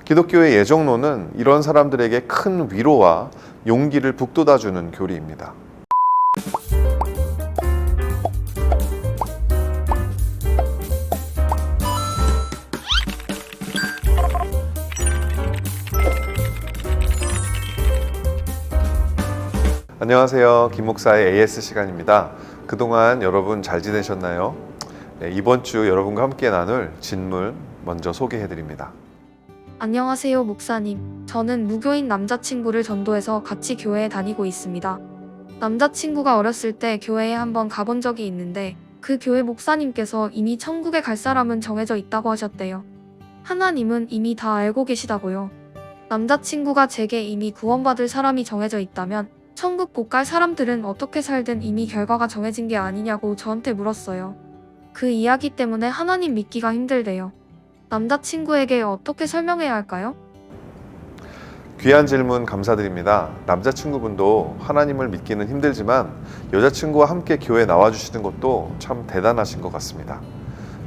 기독교의 예정론은 이런 사람들에게 큰 위로와 용기를 북돋아주는 교리입니다. 안녕하세요. 김 목사의 AS 시간입니다. 그동안 여러분 잘 지내셨나요? 이번 주 여러분과 함께 나눌 진물 먼저 소개해드립니다. 안녕하세요, 목사님. 저는 무교인 남자친구를 전도해서 같이 교회에 다니고 있습니다. 남자친구가 어렸을 때 교회에 한번 가본 적이 있는데 그 교회 목사님께서 이미 천국에 갈 사람은 정해져 있다고 하셨대요. 하나님은 이미 다 알고 계시다고요. 남자친구가 제게 이미 구원받을 사람이 정해져 있다면 천국 못 갈 사람들은 어떻게 살든 이미 결과가 정해진 게 아니냐고 저한테 물었어요. 그 이야기 때문에 하나님 믿기가 힘들대요. 남자친구에게 어떻게 설명해야 할까요? 귀한 질문 감사드립니다. 남자친구분도 하나님을 믿기는 힘들지만 여자친구와 함께 교회에 나와주시는 것도 참 대단하신 것 같습니다.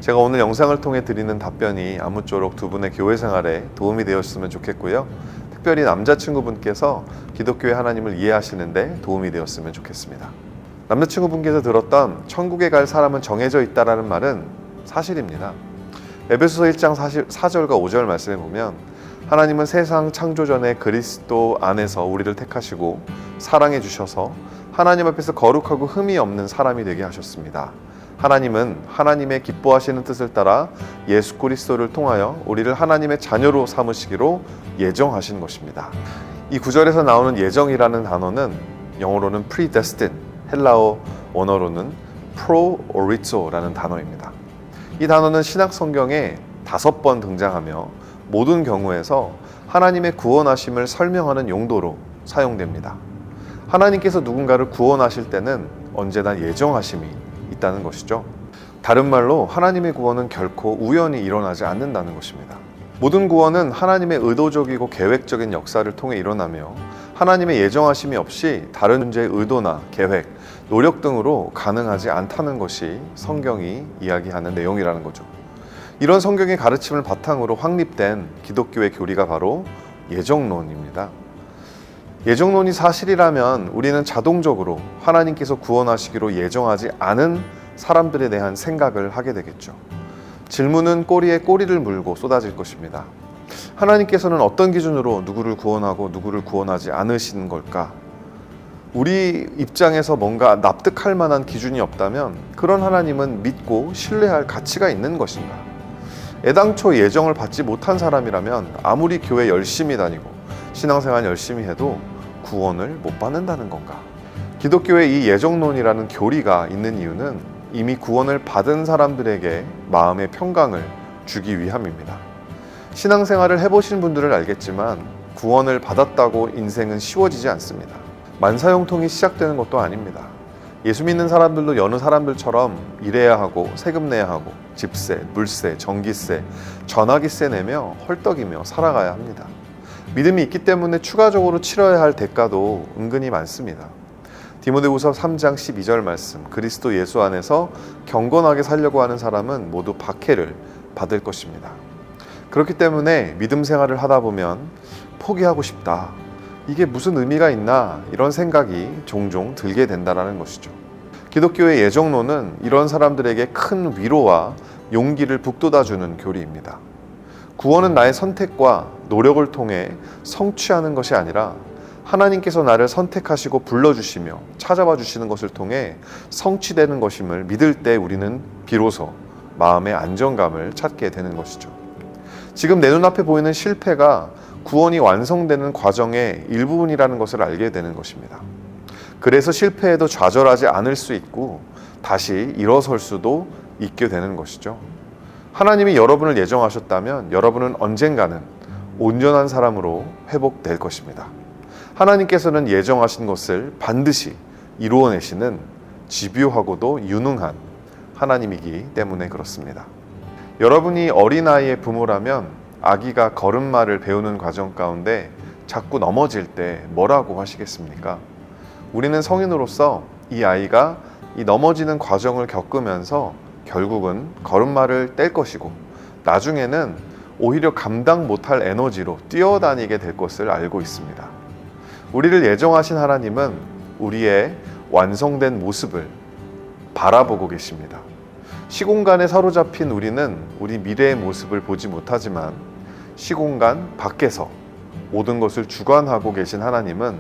제가 오늘 영상을 통해 드리는 답변이 아무쪼록 두 분의 교회 생활에 도움이 되었으면 좋겠고요. 특별히 남자친구분께서 기독교의 하나님을 이해하시는데 도움이 되었으면 좋겠습니다. 남자친구분께서 들었던 천국에 갈 사람은 정해져 있다라는 말은 사실입니다. 에베소서 1장 4절과 5절 말씀에 보면 하나님은 세상 창조 전에 그리스도 안에서 우리를 택하시고 사랑해 주셔서 하나님 앞에서 거룩하고 흠이 없는 사람이 되게 하셨습니다. 하나님은 하나님의 기뻐하시는 뜻을 따라 예수 그리스도를 통하여 우리를 하나님의 자녀로 삼으시기로 예정하신 것입니다. 이 구절에서 나오는 예정이라는 단어는 영어로는 predestined, 헬라어 원어로는 proorizo라는 단어입니다. 이 단어는 신약 성경에 5번 등장하며 모든 경우에서 하나님의 구원하심을 설명하는 용도로 사용됩니다. 하나님께서 누군가를 구원하실 때는 언제나 예정하심이 있다는 것이죠. 다른 말로 하나님의 구원은 결코 우연히 일어나지 않는다는 것입니다. 모든 구원은 하나님의 의도적이고 계획적인 역사를 통해 일어나며 하나님의 예정하심이 없이 다른 존재의 의도나 계획, 노력 등으로 가능하지 않다는 것이 성경이 이야기하는 내용이라는 거죠. 이런 성경의 가르침을 바탕으로 확립된 기독교의 교리가 바로 예정론입니다. 예정론이 사실이라면 우리는 자동적으로 하나님께서 구원하시기로 예정하지 않은 사람들에 대한 생각을 하게 되겠죠. 질문은 꼬리에 꼬리를 물고 쏟아질 것입니다. 하나님께서는 어떤 기준으로 누구를 구원하고 누구를 구원하지 않으시는 걸까? 우리 입장에서 뭔가 납득할 만한 기준이 없다면 그런 하나님은 믿고 신뢰할 가치가 있는 것인가? 애당초 예정을 받지 못한 사람이라면 아무리 교회 열심히 다니고 신앙생활 열심히 해도 구원을 못 받는다는 건가? 기독교의 이 예정론이라는 교리가 있는 이유는 이미 구원을 받은 사람들에게 마음의 평강을 주기 위함입니다. 신앙생활을 해보신 분들은 알겠지만 구원을 받았다고 인생은 쉬워지지 않습니다. 만사형통이 시작되는 것도 아닙니다. 예수 믿는 사람들도 여느 사람들처럼 일해야 하고 세금 내야 하고 집세, 물세, 전기세, 전화기세 내며 헐떡이며 살아가야 합니다. 믿음이 있기 때문에 추가적으로 치러야 할 대가도 은근히 많습니다. 디모데후서 3장 12절 말씀, 그리스도 예수 안에서 경건하게 살려고 하는 사람은 모두 박해를 받을 것입니다. 그렇기 때문에 믿음 생활을 하다 보면 포기하고 싶다, 이게 무슨 의미가 있나, 이런 생각이 종종 들게 된다는 것이죠. 기독교의 예정론은 이런 사람들에게 큰 위로와 용기를 북돋아주는 교리입니다. 구원은 나의 선택과 노력을 통해 성취하는 것이 아니라 하나님께서 나를 선택하시고 불러주시며 찾아와 주시는 것을 통해 성취되는 것임을 믿을 때 우리는 비로소 마음의 안정감을 찾게 되는 것이죠. 지금 내 눈앞에 보이는 실패가 구원이 완성되는 과정의 일부분이라는 것을 알게 되는 것입니다. 그래서 실패에도 좌절하지 않을 수 있고 다시 일어설 수도 있게 되는 것이죠. 하나님이 여러분을 예정하셨다면 여러분은 언젠가는 온전한 사람으로 회복될 것입니다. 하나님께서는 예정하신 것을 반드시 이루어내시는 집요하고도 유능한 하나님이기 때문에 그렇습니다. 여러분이 어린아이의 부모라면 아기가 걸음마를 배우는 과정 가운데 자꾸 넘어질 때 뭐라고 하시겠습니까? 우리는 성인으로서 이 아이가 이 넘어지는 과정을 겪으면서 결국은 걸음마를 뗄 것이고 나중에는 오히려 감당 못할 에너지로 뛰어다니게 될 것을 알고 있습니다. 우리를 예정하신 하나님은 우리의 완성된 모습을 바라보고 계십니다. 시공간에 사로잡힌 우리는 우리 미래의 모습을 보지 못하지만 시공간 밖에서 모든 것을 주관하고 계신 하나님은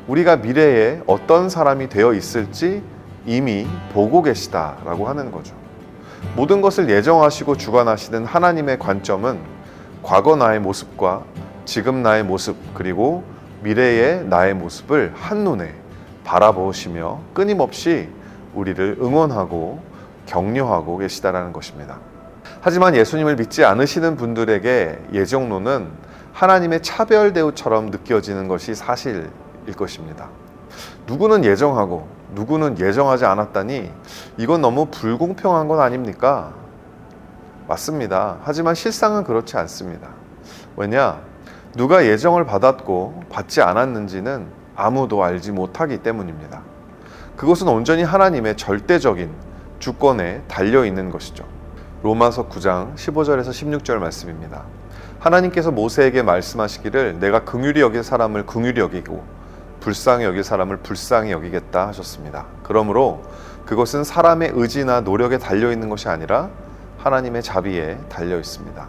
우리가 미래에 어떤 사람이 되어 있을지 이미 보고 계시다라고 하는 거죠. 모든 것을 예정하시고 주관하시는 하나님의 관점은 과거 나의 모습과 지금 나의 모습 그리고 미래의 나의 모습을 한눈에 바라보시며 끊임없이 우리를 응원하고 격려하고 계시다라는 것입니다. 하지만 예수님을 믿지 않으시는 분들에게 예정론은 하나님의 차별 대우처럼 느껴지는 것이 사실일 것입니다. 누구는 예정하고 누구는 예정하지 않았다니 이건 너무 불공평한 건 아닙니까? 맞습니다. 하지만 실상은 그렇지 않습니다. 왜냐? 누가 예정을 받았고 받지 않았는지는 아무도 알지 못하기 때문입니다. 그것은 온전히 하나님의 절대적인 주권에 달려있는 것이죠. 로마서 9장 15절에서 16절 말씀입니다. 하나님께서 모세에게 말씀하시기를 내가 긍휼히 여길 사람을 긍휼히 여기고 불쌍히 여길 사람을 불쌍히 여기겠다 하셨습니다. 그러므로 그것은 사람의 의지나 노력에 달려있는 것이 아니라 하나님의 자비에 달려있습니다.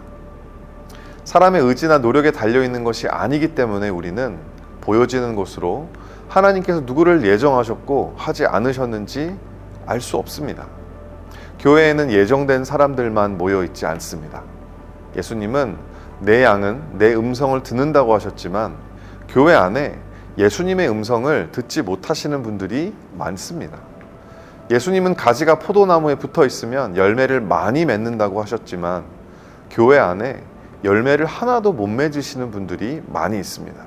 사람의 의지나 노력에 달려있는 것이 아니기 때문에 우리는 보여지는 것으로 하나님께서 누구를 예정하셨고 하지 않으셨는지 알 수 없습니다. 교회에는 예정된 사람들만 모여 있지 않습니다. 예수님은 내 양은 내 음성을 듣는다고 하셨지만 교회 안에 예수님의 음성을 듣지 못하시는 분들이 많습니다. 예수님은 가지가 포도나무에 붙어 있으면 열매를 많이 맺는다고 하셨지만 교회 안에 열매를 하나도 못 맺으시는 분들이 많이 있습니다.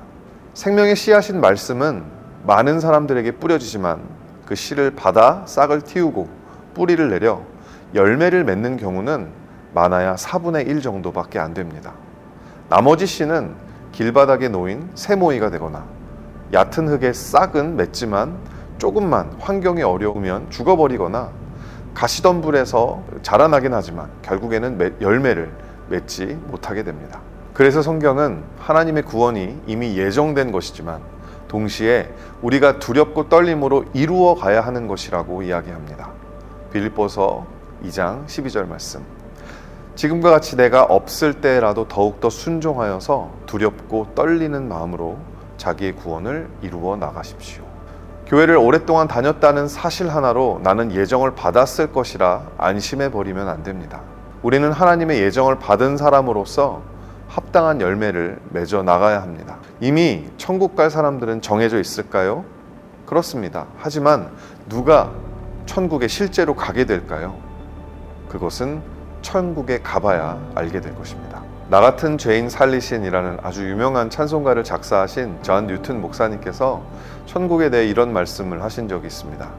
생명의 씨앗인 말씀은 많은 사람들에게 뿌려지지만 그 씨를 받아 싹을 틔우고 뿌리를 내려 열매를 맺는 경우는 많아야 4분의 1 정도밖에 안 됩니다. 나머지 씨는 길바닥에 놓인 새모이가 되거나 얕은 흙에 싹은 맺지만 조금만 환경이 어려우면 죽어버리거나 가시덤불에서 자라나긴 하지만 결국에는 열매를 맺지 못하게 됩니다. 그래서 성경은 하나님의 구원이 이미 예정된 것이지만 동시에 우리가 두렵고 떨림으로 이루어 가야 하는 것이라고 이야기합니다. 빌립보서 2장 12절 말씀. 지금과 같이 내가 없을 때라도 더욱더 순종하여서 두렵고 떨리는 마음으로 자기의 구원을 이루어 나가십시오. 교회를 오랫동안 다녔다는 사실 하나로 나는 예정을 받았을 것이라 안심해 버리면 안 됩니다. 우리는 하나님의 예정을 받은 사람으로서 합당한 열매를 맺어 나가야 합니다. 이미 천국 갈 사람들은 정해져 있을까요? 그렇습니다. 하지만 누가 천국에 실제로 가게 될까요? 그것은 천국에 가봐야 알게 될 것입니다. 나 같은 죄인 살리신이라는 아주 유명한 찬송가를 작사하신 존 뉴튼 목사님께서 천국에 대해 이런 말씀을 하신 적이 있습니다.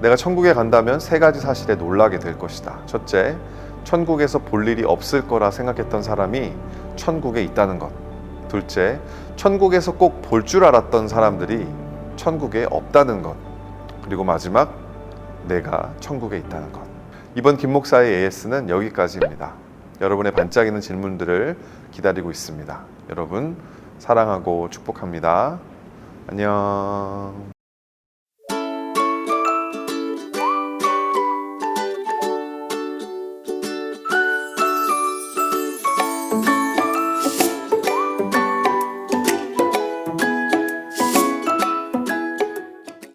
내가 천국에 간다면 3가지 사실에 놀라게 될 것이다. 첫째, 천국에서 볼 일이 없을 거라 생각했던 사람이 천국에 있다는 것. 둘째, 천국에서 꼭 볼 줄 알았던 사람들이 천국에 없다는 것. 그리고 마지막, 내가 천국에 있다는 것. 이번 김 목사의 AS는 여기까지입니다. 여러분의 반짝이는 질문들을 기다리고 있습니다. 여러분 사랑하고 축복합니다. 안녕.